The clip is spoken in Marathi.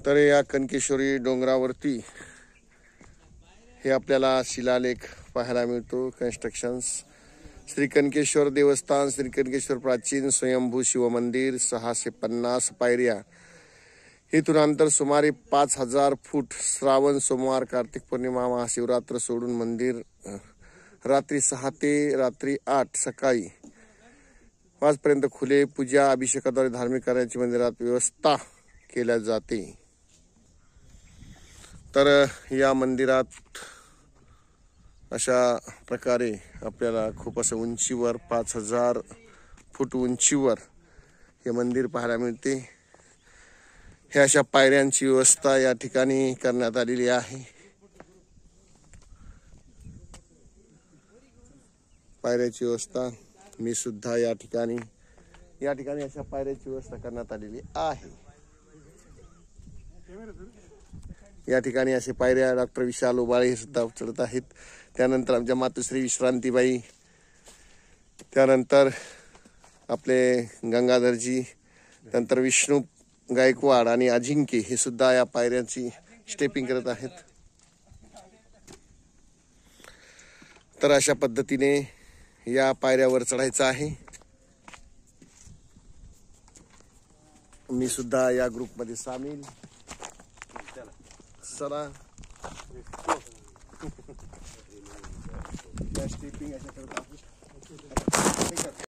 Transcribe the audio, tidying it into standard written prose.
तर या कनकेश्वरी डोंगरावरती हे आपल्याला शिलालेख पाहायला मिळतो. कन्स्ट्रक्शन्स श्री कनकेश्वर देवस्थान, श्री कनकेश्वर प्राचीन स्वयंभू शिवमंदिर, 650 पायऱ्या. इथून अंतर सुमारे 5000 फूट. श्रावण सोमवार, कार्तिक पौर्णिमा, महाशिवरात्र सोडून मंदिर रात्री 6 ते रात्री 8 सकाळी 5 पर्यंत खुले. पूजा अभिषेकाद्वारे धार्मिक कार्याची मंदिरात व्यवस्था केल्या जाते. तर या मंदिरात अशा प्रकारे आपल्याला खूप असं उंचीवर 5000 फूट उंचीवर हे मंदिर पाहायला मिळते. हे अशा पायऱ्यांची व्यवस्था या ठिकाणी करण्यात आलेली आहे. पायऱ्याची व्यवस्था मी सुद्धा या ठिकाणी अशा पायऱ्याची व्यवस्था करण्यात आलेली आहे. या ठिकाणी असे पायऱ्या डॉक्टर विशाल उबाळे हे सुद्धा चढत आहेत. त्यानंतर आमच्या मातोश्री विश्रांतीबाई, त्यानंतर आपले गंगाधरजी, त्यानंतर विष्णू गायकवाड आणि अजिंक्य हे सुद्धा या पायऱ्यांची स्टेपिंग करत आहेत. तर अशा पद्धतीने या पायऱ्यावर चढायचं आहे. मी सुद्धा या ग्रुपमध्ये सामील. चला या स्टेपिंग अशा करत आहोत.